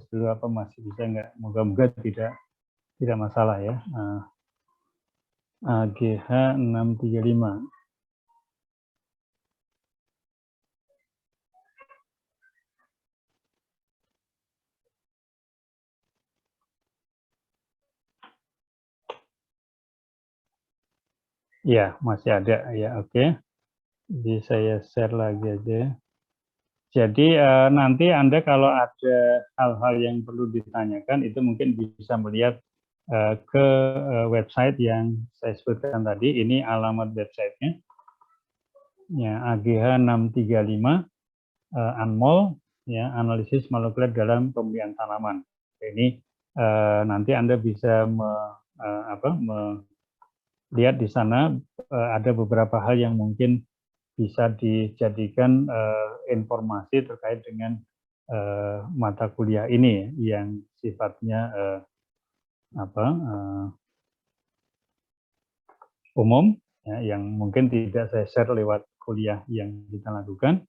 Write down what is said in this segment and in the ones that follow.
dulu apa masih bisa nggak? Moga-moga tidak masalah ya. AGH 635. Ya, masih ada ya, oke. Jadi saya share lagi aja. Jadi nanti Anda kalau ada hal-hal yang perlu ditanyakan itu mungkin bisa melihat ke website yang saya sebutkan tadi. Ini alamat websitenya. Ya, AGH 635 Anmol, ya, analisis molekuler dalam pemilihan tanaman. Ini nanti Anda bisa melihat di sana ada beberapa hal yang mungkin bisa dijadikan informasi terkait dengan mata kuliah ini yang sifatnya umum, ya, yang mungkin tidak saya share lewat kuliah yang kita lakukan,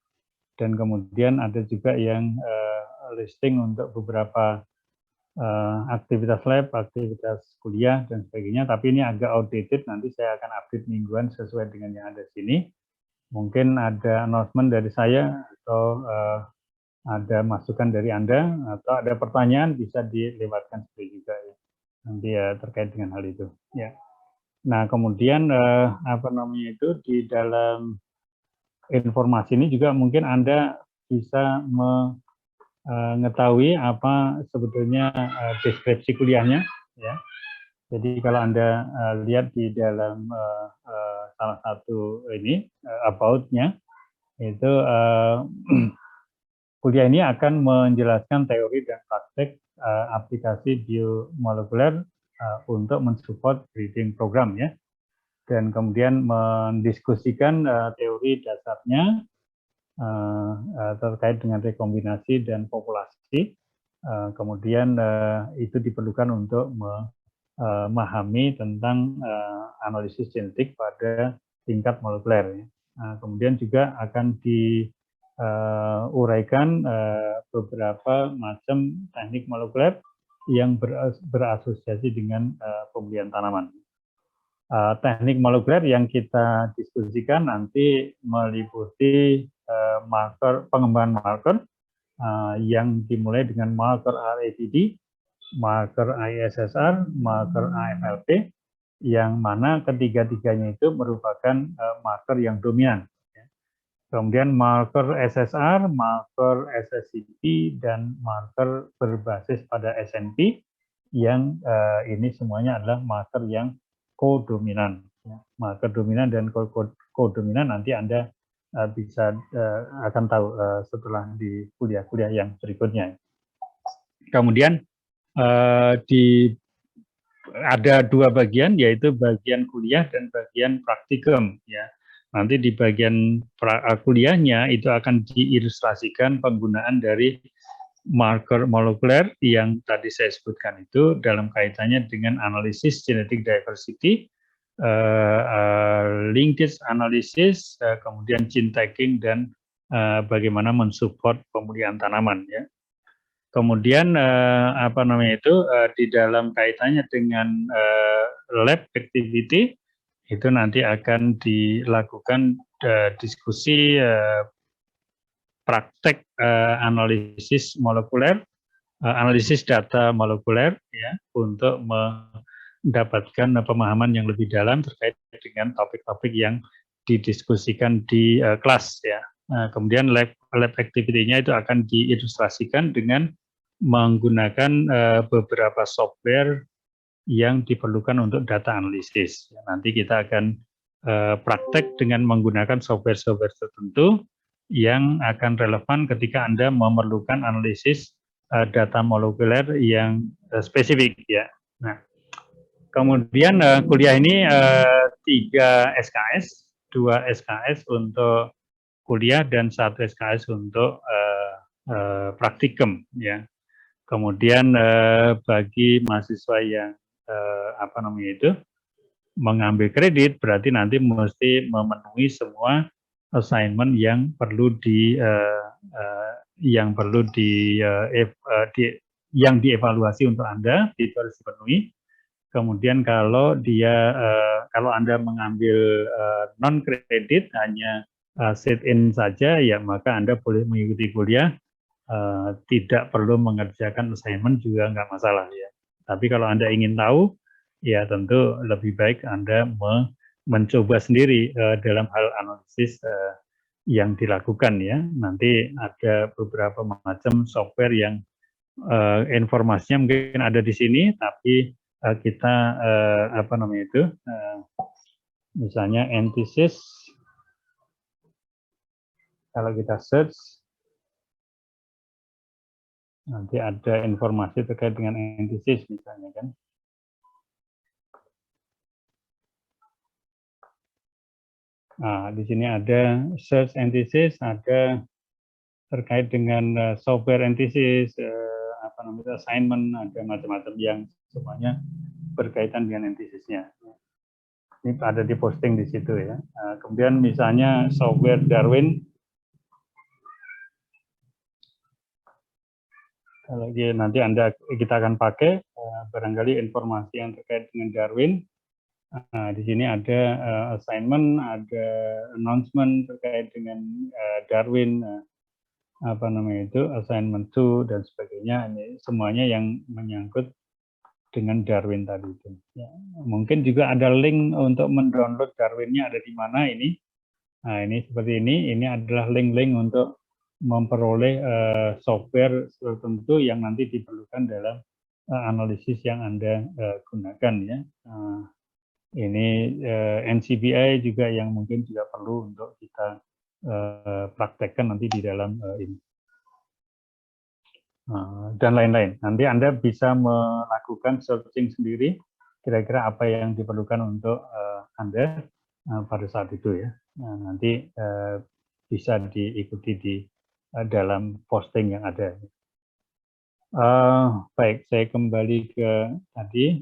dan kemudian ada juga yang listing untuk beberapa aktivitas lab, aktivitas kuliah dan sebagainya. Tapi ini agak outdated, nanti saya akan update mingguan sesuai dengan yang ada di sini. Mungkin ada announcement dari saya atau ada masukan dari Anda atau ada pertanyaan bisa dilewatkan juga ya. Nanti ya terkait dengan hal itu. Ya. Nah kemudian di dalam informasi ini juga mungkin Anda bisa mengetahui apa sebetulnya deskripsi kuliahnya. Ya. Jadi kalau Anda lihat di dalam salah satu ini about-nya itu kuliah ini akan menjelaskan teori dan praktek aplikasi biomolekuler untuk mensupport breeding program ya, dan kemudian mendiskusikan teori dasarnya terkait dengan rekombinasi dan populasi. Kemudian itu diperlukan untuk memahami tentang analisis genetik pada tingkat molekuler. Kemudian juga akan diuraikan beberapa macam teknik molekuler yang berasosiasi dengan pemilihan tanaman. Teknik molekuler yang kita diskusikan nanti meliputi pengembangan marker yang dimulai dengan marker RAPD, marker ISSR, marker AFLP, yang mana ketiga-tiganya itu merupakan marker yang dominan. Kemudian marker SSR, marker SSCP, dan marker berbasis pada SNP, yang ini semuanya adalah marker yang kodominan. Marker dominan dan kodominan nanti Anda akan tahu setelah di kuliah-kuliah yang berikutnya. Kemudian ada dua bagian, yaitu bagian kuliah dan bagian praktikum. Ya, nanti di bagian kuliahnya itu akan diilustrasikan penggunaan dari marker molekuler yang tadi saya sebutkan itu dalam kaitannya dengan analisis genetic diversity, linkage analysis, kemudian gene tagging, dan bagaimana mensupport pemulihan tanaman ya. Kemudian di dalam kaitannya dengan lab activity itu nanti akan dilakukan diskusi praktek analisis molekuler, analisis data molekuler ya, untuk mendapatkan pemahaman yang lebih dalam terkait dengan topik-topik yang didiskusikan di kelas ya. Kemudian lab activity-nya itu akan diilustrasikan dengan menggunakan beberapa software yang diperlukan untuk data analisis. Nanti kita akan praktek dengan menggunakan software-software tertentu yang akan relevan ketika Anda memerlukan analisis data molekuler yang spesifik ya. Nah, kemudian kuliah ini 3 SKS, 2 SKS untuk kuliah dan 1 SKS untuk praktikum ya. Kemudian bagi mahasiswa yang mengambil kredit, berarti nanti mesti memenuhi semua assignment yang perlu yang dievaluasi untuk Anda itu harus dipenuhi. Kemudian kalau kalau Anda mengambil non kredit hanya sit in saja, ya maka Anda boleh mengikuti kuliah, tidak perlu mengerjakan assignment juga nggak masalah ya. Tapi kalau Anda ingin tahu, ya tentu lebih baik Anda mencoba sendiri dalam hal analisis yang dilakukan ya. Nanti ada beberapa macam software yang informasinya mungkin ada di sini, tapi kita apa namanya itu, misalnya antithesis, kalau kita search nanti ada informasi terkait dengan antithesis misalnya kan. Nah, di sini ada search antithesis, ada terkait dengan software antithesis, apa namanya assignment, ada macam-macam yang semuanya berkaitan dengan antisisnya. Ini ada di posting di situ ya. Kemudian misalnya software Darwin, kalau nanti kita akan pakai barangkali informasi yang terkait dengan Darwin. Di sini ada assignment, ada announcement terkait dengan Darwin, apa namanya itu assignment 2 dan sebagainya. Ini semuanya yang menyangkut dengan Darwin tadi itu. Ya, mungkin juga ada link untuk mendownload Darwinnya ada di mana ini. Nah ini seperti ini. Ini adalah link-link untuk memperoleh software tertentu yang nanti diperlukan dalam analisis yang Anda gunakan ya. Ini NCBI juga yang mungkin juga perlu untuk kita praktekkan nanti di dalam ini. Dan lain-lain. Nanti Anda bisa melakukan searching sendiri, kira-kira apa yang diperlukan untuk Anda pada saat itu ya. Nanti bisa diikuti di dalam posting yang ada. Baik, saya kembali ke tadi.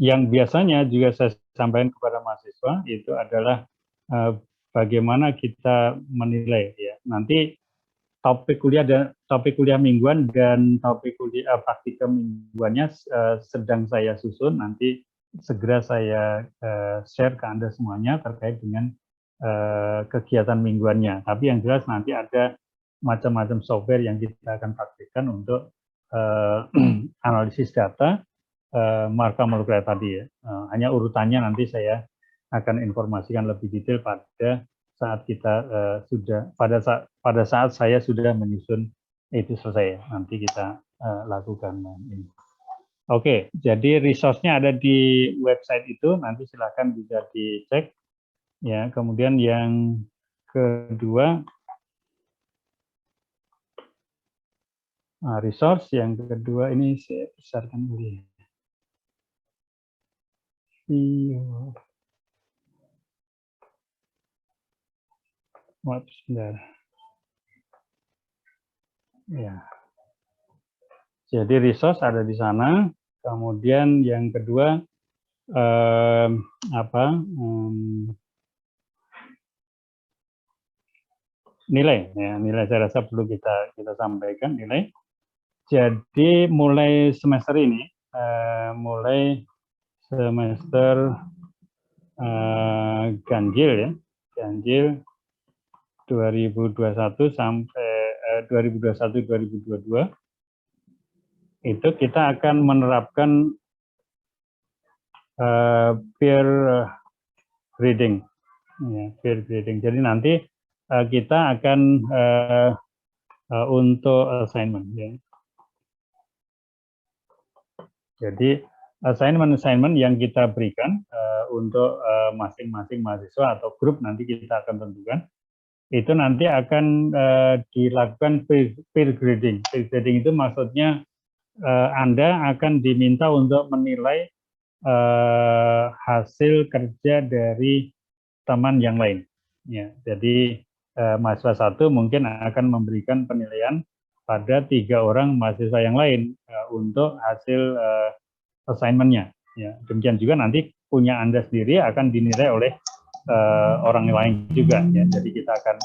Yang biasanya juga saya sampaikan kepada mahasiswa itu adalah bagaimana kita menilai ya. Nanti topik kuliah mingguan dan topik kuliah praktikum mingguannya sedang saya susun, nanti segera saya share ke Anda semuanya terkait dengan kegiatan mingguannya. Tapi yang jelas nanti ada macam-macam software yang kita akan praktikkan untuk analisis data marka molekuler tadi ya. Hanya urutannya nanti saya akan informasikan lebih detail pada saat kita pada saat saya sudah menyusun itu selesai. Nanti kita lakukan ini. Oke, jadi resource-nya ada di website itu, nanti silakan bisa dicek. Ya, kemudian yang kedua, resource yang kedua ini saya besarkan dulu. Sebentar. Ya. Jadi resource ada di sana. Kemudian yang kedua nilai ya, nilai saya rasa perlu kita sampaikan nilai. Jadi mulai semester ini, mulai semester ganjil ya, ganjil 2021 sampai 2021-2022 itu kita akan menerapkan peer grading, ya, peer grading. Jadi nanti kita akan untuk assignment, ya. Jadi assignment yang kita berikan untuk masing-masing mahasiswa atau grup nanti kita akan tentukan. Itu nanti akan dilakukan peer grading. Peer grading itu maksudnya Anda akan diminta untuk menilai hasil kerja dari teman yang lain. Ya, jadi mahasiswa satu mungkin akan memberikan penilaian pada 3 orang mahasiswa yang lain untuk hasil assignment-nya. Ya, demikian juga nanti punya Anda sendiri akan dinilai oleh orang lain juga. Ya. Jadi kita akan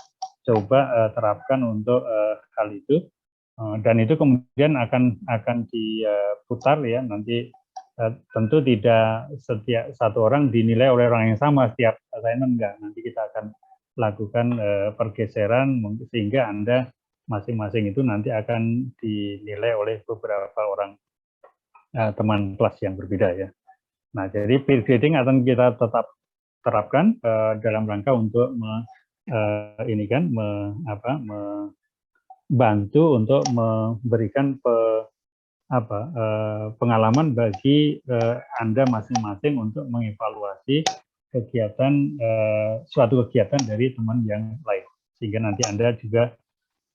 coba terapkan untuk hal itu. Dan itu kemudian akan diputar ya, nanti tentu tidak setiap satu orang dinilai oleh orang yang sama setiap assignment, enggak. Nanti kita akan lakukan pergeseran sehingga Anda masing-masing itu nanti akan dinilai oleh beberapa orang teman kelas yang berbeda ya. Nah, jadi peer grading akan kita tetap terapkan dalam rangka untuk bantu untuk memberikan pengalaman bagi Anda masing-masing untuk mengevaluasi suatu kegiatan dari teman yang lain, sehingga nanti Anda juga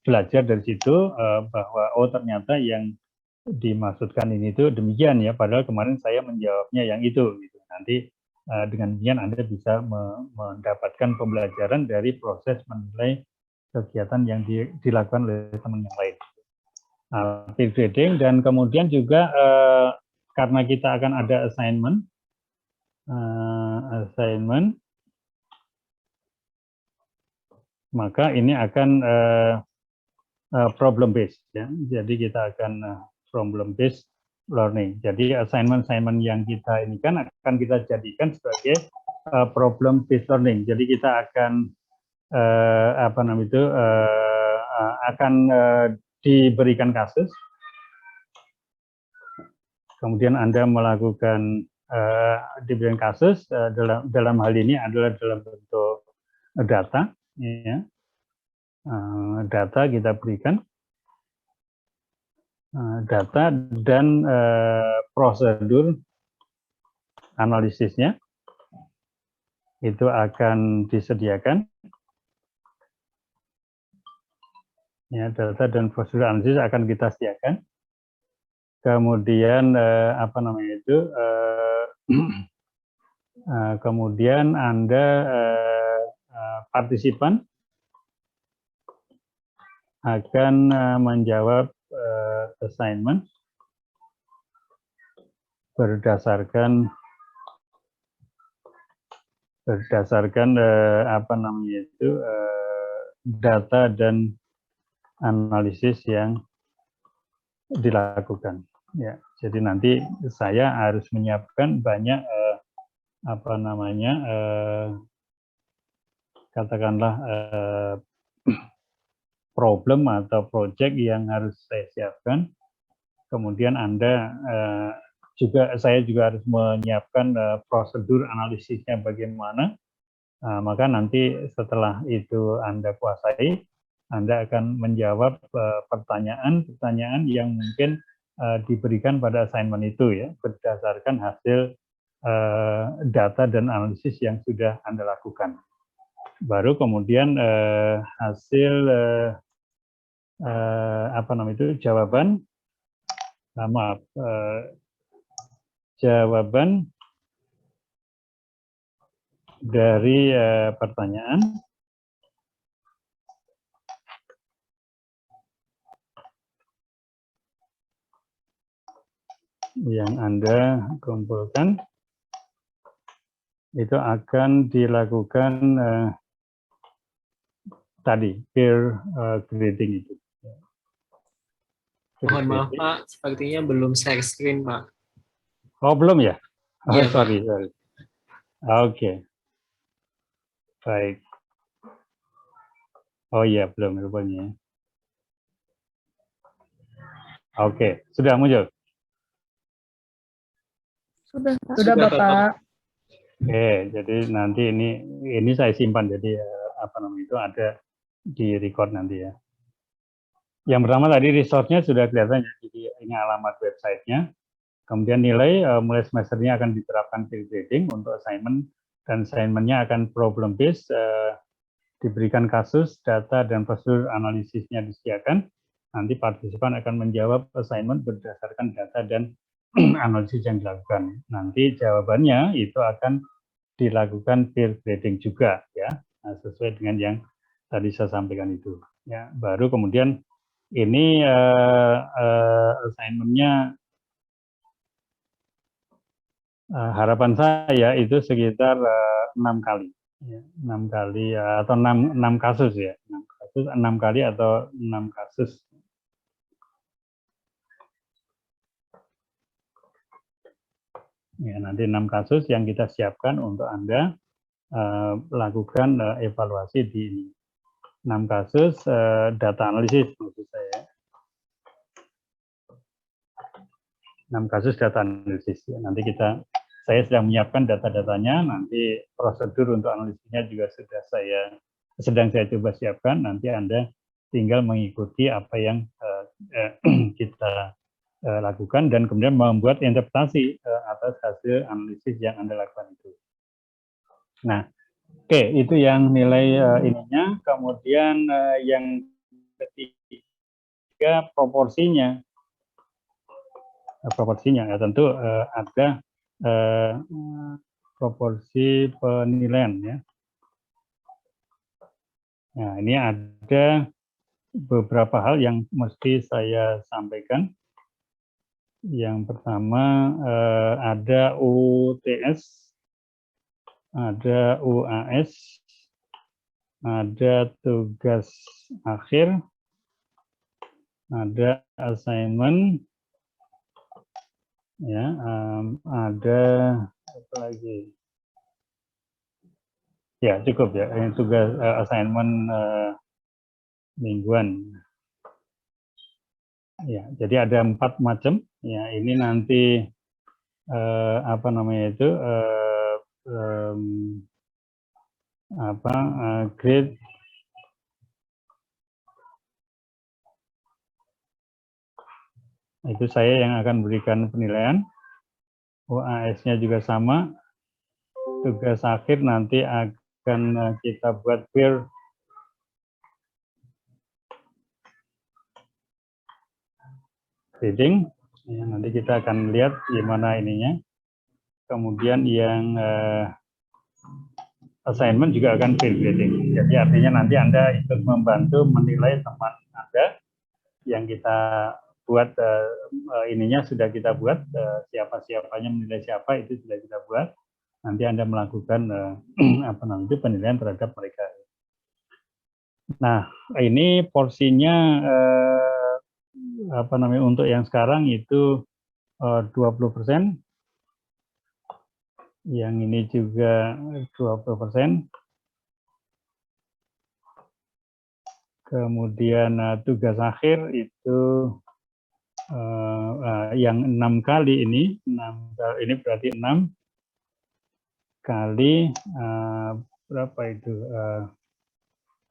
belajar dari situ bahwa oh ternyata yang dimaksudkan ini itu demikian ya, padahal kemarin saya menjawabnya yang itu gitu. Nanti dengan demikian Anda bisa mendapatkan pembelajaran dari proses menilai kegiatan yang dilakukan oleh teman yang lain. Peer grading, dan kemudian juga karena kita akan ada assignment, maka ini akan problem based ya. Jadi kita akan problem based learning. Jadi assignment yang kita ini kan akan kita jadikan sebagai problem based learning. Jadi kita akan diberikan kasus, kemudian Anda melakukan diberikan kasus dalam hal ini adalah dalam bentuk data, ya. Data kita berikan data dan prosedur analisisnya itu akan disediakan. Ya, data dan prosedur analisis akan kita sediakan. Kemudian kemudian Anda partisipan akan menjawab assignment berdasarkan data dan analisis yang dilakukan. Ya, jadi nanti saya harus menyiapkan banyak katakanlah problem atau project yang harus saya siapkan. Kemudian saya juga harus menyiapkan prosedur analisisnya bagaimana. Maka nanti setelah itu Anda kuasai, Anda akan menjawab pertanyaan-pertanyaan yang mungkin diberikan pada assignment itu ya, berdasarkan hasil data dan analisis yang sudah Anda lakukan. Baru kemudian hasil jawaban dari pertanyaan yang Anda kumpulkan itu akan dilakukan tadi peer grading itu. Mohon maaf Pak, sepertinya belum share screen Pak. Oh belum ya? Oh, iya, sorry. Oke. Baik. Oh iya, belum rupanya. Oke, sudah muncul? Sudah Bapak. Oke, jadi nanti ini saya simpan, jadi itu ada di record nanti ya. Yang pertama tadi resource-nya sudah kelihatan ya, jadi ini alamat websitenya. Kemudian nilai mulai semesternya akan diterapkan peer grading untuk assignment, dan assignment-nya akan problem based, diberikan kasus, data, dan prosedur analisisnya disediakan. Nanti partisipan akan menjawab assignment berdasarkan data dan analisis yang dilakukan. Nanti jawabannya itu akan dilakukan peer grading juga ya, sesuai dengan yang tadi saya sampaikan itu. Ya, baru kemudian ini assignment-nya harapan saya itu sekitar 6 kali, ya, 6 kali atau 6 kasus ya, 6 kasus. kasus, 6 kali atau 6 kasus. Ya, nanti 6 kasus yang kita siapkan untuk Anda lakukan evaluasi di ini. 6 kasus data analisis maksud saya. 6 kasus data analisis. Ya, nanti saya sedang menyiapkan data-datanya, nanti prosedur untuk analisisnya juga sedang saya coba siapkan, nanti Anda tinggal mengikuti apa yang kita lakukan dan kemudian membuat interpretasi atas hasil analisis yang Anda lakukan itu. Nah, oke, itu yang nilai ininya. Kemudian yang ketiga proporsinya ya tentu ada proporsi penilaian ya. Nah, ini ada beberapa hal yang mesti saya sampaikan. Yang pertama ada UTS, ada UAS, ada tugas akhir, ada assignment, ya, ada apa lagi? Ya cukup ya, yang tugas assignment mingguan. Ya, jadi ada 4 macam. Ya, ini nanti apa namanya itu grade itu saya yang akan berikan penilaian. UAS-nya juga sama. Tugas akhir nanti akan kita buat peer grading. Ya, nanti kita akan lihat gimana ininya. Kemudian yang assignment juga akan peer grading. Jadi artinya nanti Anda ikut membantu menilai teman Anda yang kita buat ininya sudah kita buat, siapa-siapanya menilai siapa itu sudah kita buat. Nanti Anda melakukan apa namanya penilaian terhadap mereka. Nah, ini porsinya apa namanya untuk yang sekarang itu 20%. Yang ini juga 20%. Kemudian tugas akhir itu yang 6 kali ini berarti 6 kali berapa itu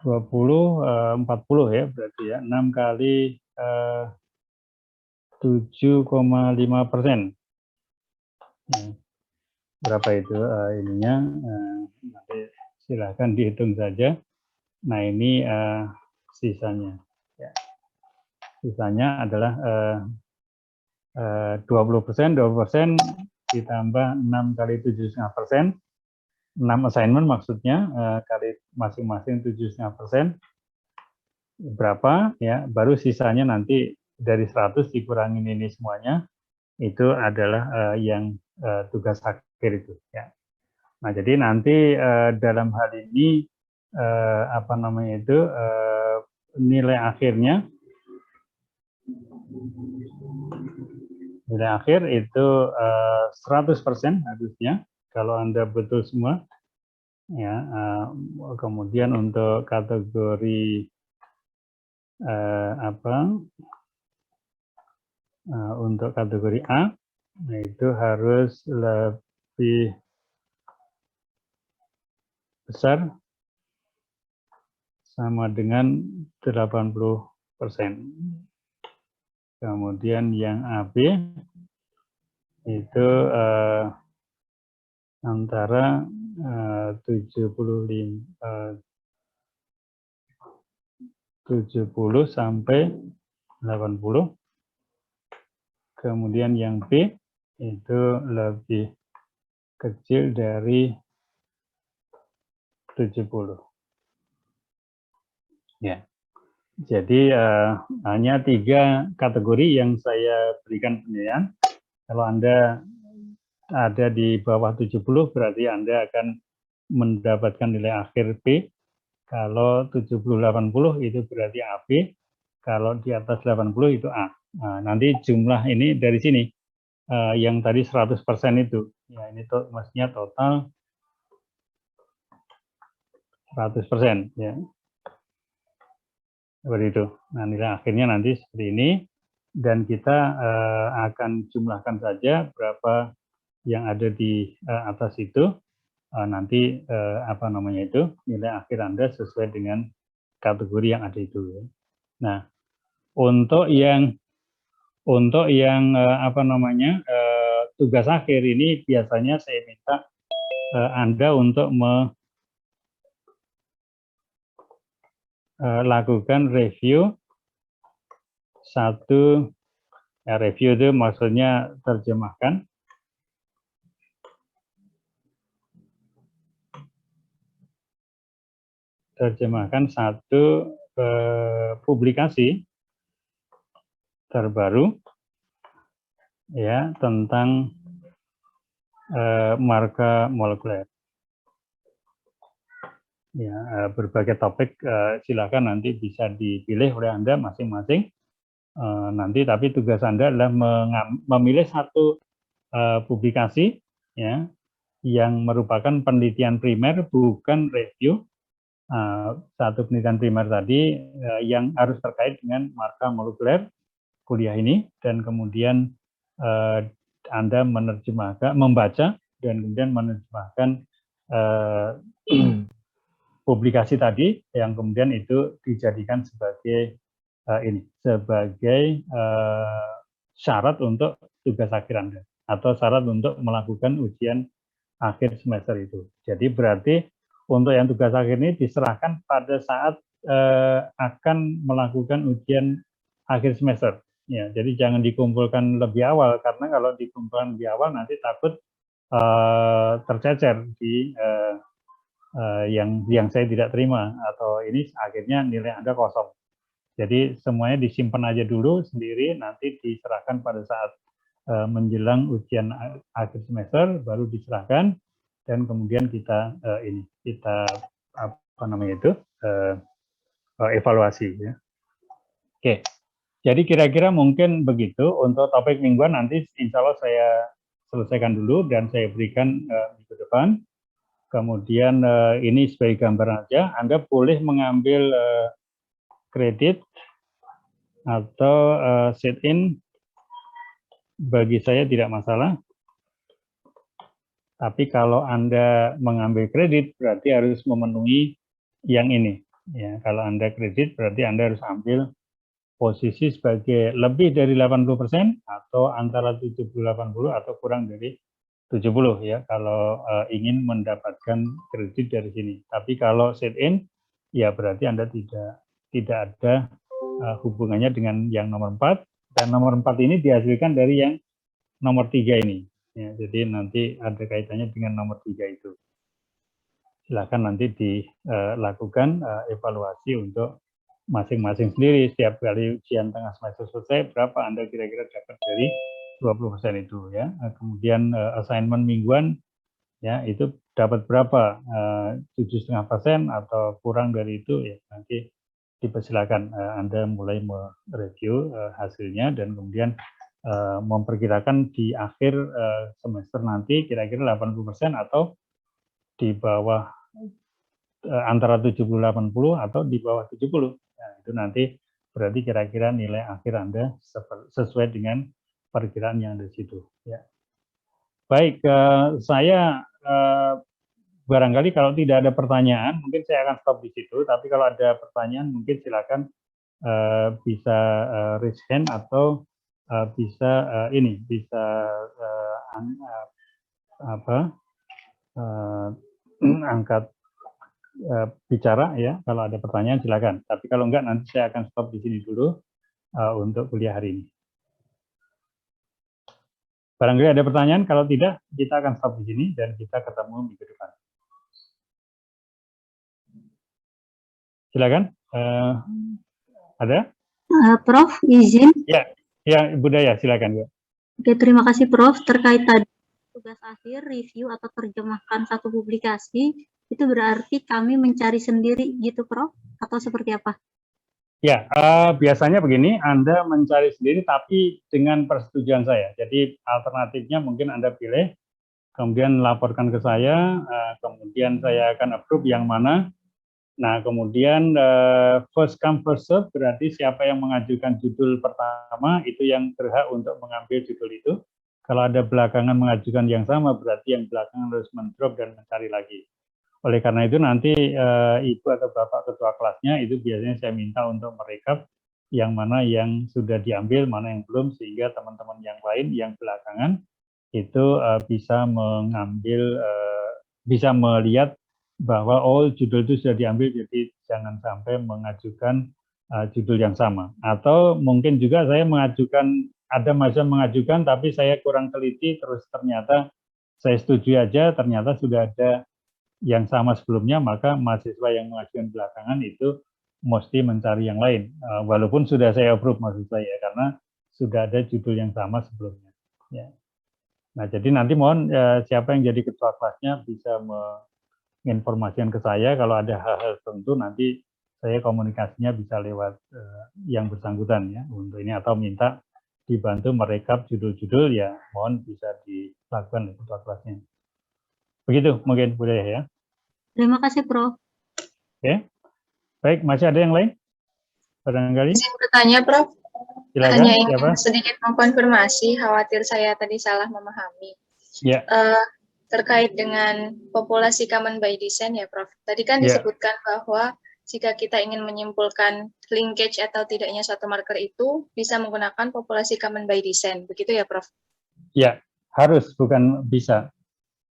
40 ya berarti ya 6 kali 7,5%. Berapa itu ininya nanti silakan dihitung saja. Nah ini sisanya ya. Sisanya adalah 20%, 20% ditambah 6 kali 7,5%, 6 assignment maksudnya kali masing-masing 7,5%, berapa ya, baru sisanya nanti dari 100 dikurangin ini semuanya, itu adalah yang tugas akhir itu ya. Nah jadi nanti dalam hal ini apa namanya itu nilai akhirnya, nilai akhir itu 100% harusnya kalau Anda betul semua ya. Kemudian untuk kategori untuk kategori A itu harus lebih besar sama dengan 80%. Kemudian yang AB itu antara 70 sampai 80. Kemudian yang B itu lebih kecil dari 70. Ya. Jadi hanya 3 kategori yang saya berikan penilaian. Kalau Anda ada di bawah 70 berarti Anda akan mendapatkan nilai akhir B. Kalau 70-80 itu berarti AB, kalau di atas 80 itu A. Nah, nanti jumlah ini dari sini, yang tadi 100% itu. Ya, ini maksudnya total 100%. Ya. Seperti itu. Nah, nilai akhirnya nanti seperti ini. Dan kita akan jumlahkan saja berapa yang ada di atas itu. Nanti apa namanya itu nilai akhir Anda sesuai dengan kategori yang ada itu. Nah, untuk yang apa namanya tugas akhir ini biasanya saya minta Anda untuk melakukan review satu, ya, review itu maksudnya terjemahkan. Terjemahkan satu publikasi terbaru ya tentang marga molekuler. Ya, berbagai topik silakan nanti bisa dipilih oleh Anda masing-masing. Nanti tapi tugas Anda adalah memilih satu publikasi ya yang merupakan penelitian primer bukan review. Satu penelitian primer tadi yang harus terkait dengan marga molekuler kuliah ini, dan kemudian Anda menerjemahkan, membaca dan kemudian menerjemahkan publikasi tadi yang kemudian itu dijadikan sebagai sebagai syarat untuk tugas akhir Anda atau syarat untuk melakukan ujian akhir semester itu. Jadi berarti untuk yang tugas akhir ini diserahkan pada saat akan melakukan ujian akhir semester. Ya, jadi jangan dikumpulkan lebih awal, karena kalau dikumpulkan lebih awal nanti takut tercecer di yang saya tidak terima, atau ini akhirnya nilai Anda kosong. Jadi semuanya disimpan aja dulu sendiri, nanti diserahkan pada saat menjelang ujian akhir semester baru diserahkan. Dan kemudian kita apa namanya itu evaluasi ya. Oke, jadi kira-kira mungkin begitu untuk topik mingguan. Nanti insya Allah saya selesaikan dulu dan saya berikan minggu depan. Kemudian ini sebagai gambaran aja, Anda boleh mengambil kredit atau sit-in, bagi saya tidak masalah. Tapi kalau Anda mengambil kredit berarti harus memenuhi yang ini. Ya, kalau Anda kredit berarti Anda harus ambil posisi sebagai lebih dari 80% atau antara 70-80 atau kurang dari 70 ya kalau ingin mendapatkan kredit dari sini. Tapi kalau sit-in ya berarti Anda tidak ada hubungannya dengan yang nomor 4, dan nomor 4 ini dihasilkan dari yang nomor 3 ini. Ya, jadi nanti ada kaitannya dengan nomor 3 itu. Silakan nanti dilakukan evaluasi untuk masing-masing sendiri. Setiap kali ujian tengah semester selesai, berapa Anda kira-kira dapat dari 20% itu ya. Kemudian assignment mingguan ya itu dapat berapa, 7,5% atau kurang dari itu ya, nanti dipersilakan Anda mulai mereview hasilnya dan kemudian memperkirakan di akhir semester nanti kira-kira 80% atau di bawah antara 70-80 atau di bawah 70. Nah, itu nanti berarti kira-kira nilai akhir Anda sesuai dengan perkiraan yang ada di situ. Ya. Baik, saya barangkali kalau tidak ada pertanyaan, mungkin saya akan stop di situ. Tapi kalau ada pertanyaan, mungkin silakan bisa raise hand atau bisa angkat bicara ya. Kalau ada pertanyaan silakan. Tapi kalau enggak nanti saya akan stop di sini dulu untuk kuliah hari ini. Barangkali ada pertanyaan, kalau tidak kita akan stop di sini dan kita ketemu minggu depan. Silakan. Ada? Prof, izin. Ya, Budaya, silakan. Ya. Oke, terima kasih Prof. Terkait tadi tugas akhir, review atau terjemahkan satu publikasi, itu berarti kami mencari sendiri gitu, Prof? Atau seperti apa? Ya, biasanya begini, Anda mencari sendiri tapi dengan persetujuan saya. Jadi alternatifnya mungkin Anda pilih, kemudian laporkan ke saya, kemudian saya akan approve yang mana. Nah, kemudian first come first serve berarti siapa yang mengajukan judul pertama itu yang berhak untuk mengambil judul itu. Kalau ada belakangan mengajukan yang sama berarti yang belakangan harus mendrop dan mencari lagi. Oleh karena itu nanti Ibu atau Bapak Ketua kelasnya itu biasanya saya minta untuk merekap yang mana yang sudah diambil, mana yang belum, sehingga teman-teman yang lain yang belakangan itu bisa mengambil, bisa melihat bahwa oh judul itu sudah diambil, jadi jangan sampai mengajukan judul yang sama. Atau mungkin juga saya mengajukan, ada mahasiswa mengajukan tapi saya kurang teliti, terus ternyata saya setuju aja, ternyata sudah ada yang sama sebelumnya, maka mahasiswa yang mengajukan belakangan itu mesti mencari yang lain, walaupun sudah saya approve maksud saya, karena sudah ada judul yang sama sebelumnya. Ya. Nah, jadi nanti mohon siapa yang jadi ketua kelasnya bisa menginformasikan ke saya kalau ada hal-hal tertentu, nanti saya komunikasinya bisa lewat yang bersangkutan ya untuk ini, atau minta dibantu merekap judul-judul, ya mohon bisa dilakukan oleh ketua kelasnya. Begitu mungkin boleh ya. Terima kasih, Prof. Oke, baik, masih ada yang lain? Barangkali. Saya bertanya, Prof. Silakan, Hanya ingin siapa? sedikit mengkonfirmasi, khawatir saya tadi salah memahami. Ya. Terkait dengan populasi common by design ya, Prof. Tadi kan disebutkan bahwa jika kita ingin menyimpulkan linkage atau tidaknya suatu marker itu bisa menggunakan populasi common by design, begitu ya, Prof? Ya, harus, bukan bisa.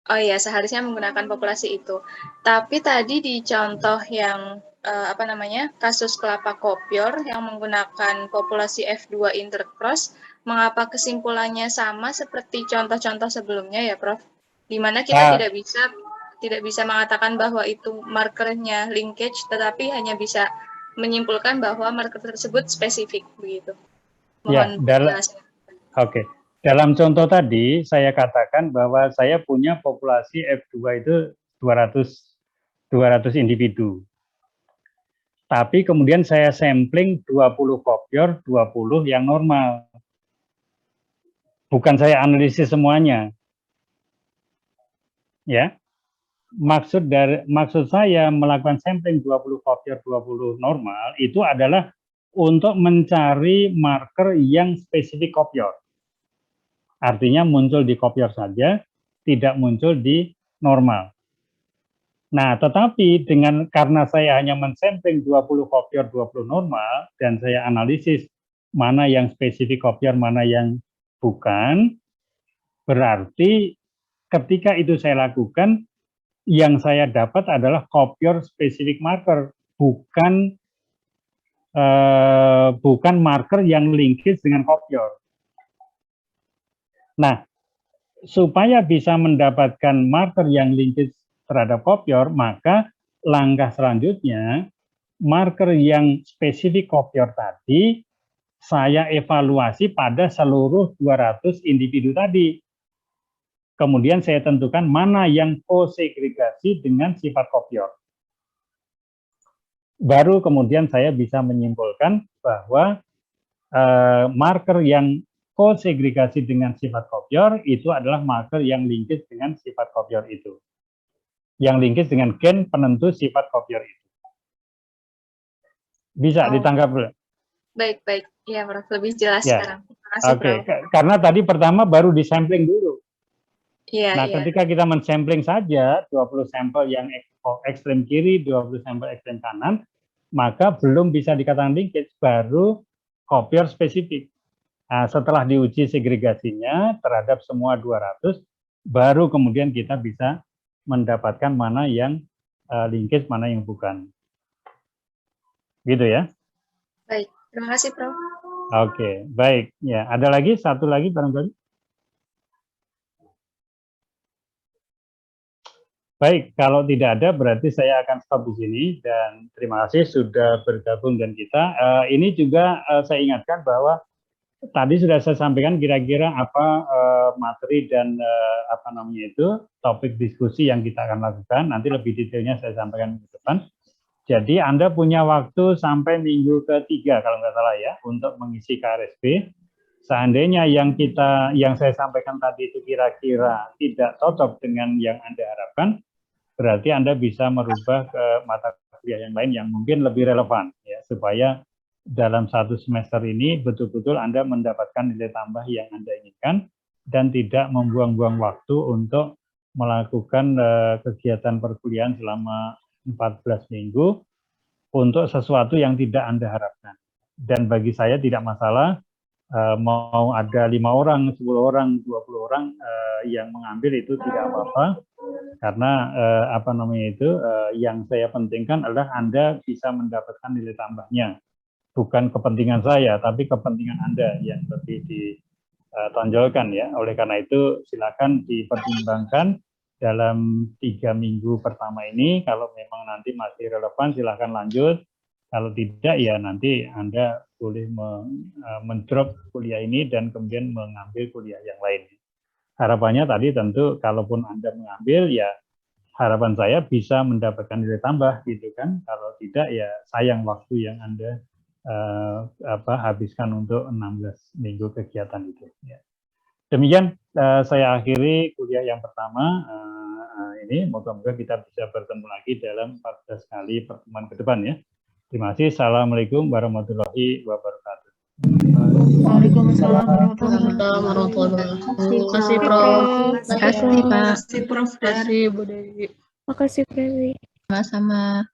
Oh iya, seharusnya menggunakan populasi itu. Tapi tadi di contoh yang kasus kelapa kopior yang menggunakan populasi F2 intercross, mengapa kesimpulannya sama seperti contoh-contoh sebelumnya ya, Prof? Di mana kita tidak bisa mengatakan bahwa itu markernya linkage, tetapi hanya bisa menyimpulkan bahwa marker tersebut spesifik begitu. Mohon penjelasan. Oke. Dalam contoh tadi, saya katakan bahwa saya punya populasi F2 itu 200 individu. Tapi kemudian saya sampling 20 kopior, 20 yang normal. Bukan saya analisis semuanya. Ya. Maksud saya melakukan sampling 20 kopior, 20 normal, itu adalah untuk mencari marker yang spesifik kopior. Artinya muncul di kopior saja, tidak muncul di normal. Nah, tetapi karena saya hanya mensampling 20 kopior, 20 normal, dan saya analisis mana yang spesifik kopior, mana yang bukan, berarti ketika itu saya lakukan, yang saya dapat adalah kopior spesifik marker, bukan marker yang linkage dengan kopior. Nah, supaya bisa mendapatkan marker yang linkage terhadap kopior, maka langkah selanjutnya, marker yang spesifik kopior tadi, saya evaluasi pada seluruh 200 individu tadi. Kemudian saya tentukan mana yang kosegregasi dengan sifat kopior. Baru kemudian saya bisa menyimpulkan bahwa marker yang kosegregasi dengan sifat kopior itu adalah marker yang linkage dengan sifat kopior itu. Yang linkage dengan gen penentu sifat kopior itu. Bisa ditangkap dulu? Baik. Ya, Prof. Lebih jelas ya. sekarang. Oke. Karena tadi pertama baru disampling dulu. Iya, nah, ketika kita mensampling saja 20 sampel yang ekstrem kiri, 20 sampel ekstrem kanan, maka belum bisa dikatakan linkage, baru kopior spesifik. Nah, setelah diuji segregasinya terhadap semua 200, baru kemudian kita bisa mendapatkan mana yang linkage, mana yang bukan. Gitu ya. Baik, terima kasih, Prof. Oke, baik. Ya, ada lagi? Satu lagi barangkali? Baik, kalau tidak ada berarti saya akan stop di sini, dan terima kasih sudah bergabung dengan kita. Ini juga saya ingatkan bahwa tadi sudah saya sampaikan kira-kira apa materi dan apa namanya itu topik diskusi yang kita akan lakukan. Nanti lebih detailnya saya sampaikan ke depan. Jadi Anda punya waktu sampai minggu ketiga kalau nggak salah ya untuk mengisi KRSP. Seandainya yang saya sampaikan tadi itu kira-kira tidak cocok dengan yang Anda harapkan, berarti Anda bisa merubah ke mata kuliah yang lain yang mungkin lebih relevan ya, supaya dalam satu semester ini betul-betul Anda mendapatkan nilai tambah yang Anda inginkan dan tidak membuang-buang waktu untuk melakukan kegiatan perkuliahan selama 14 minggu untuk sesuatu yang tidak Anda harapkan. Dan bagi saya tidak masalah mau ada 5 orang, 10 orang, 20 orang yang mengambil itu tidak apa-apa. Karena apa namanya itu yang saya pentingkan adalah Anda bisa mendapatkan nilai tambahnya. Bukan kepentingan saya, tapi kepentingan Anda yang lebih ditonjolkan ya. Oleh karena itu silakan dipertimbangkan dalam 3 minggu pertama ini. Kalau memang nanti masih relevan silakan lanjut. Kalau tidak ya nanti Anda boleh mendrop kuliah ini dan kemudian mengambil kuliah yang lain. Harapannya tadi tentu kalaupun Anda mengambil ya harapan saya bisa mendapatkan nilai tambah gitu kan. Kalau tidak ya sayang waktu yang Anda habiskan untuk 16 minggu kegiatan itu. Ya. Demikian saya akhiri kuliah yang pertama ini. Moga-moga kita bisa bertemu lagi dalam 14 kali pertemuan ke depan ya. Terima kasih. Assalamualaikum warahmatullahi wabarakatuh. Waalaikumsalam warahmatullahi wabarakatuh. Terima kasih, Prof. Terima kasih, Pak. Terima kasih, Prof. Terima kasih, Bu Dewi. Terima kasih, Dewi. Sama-sama.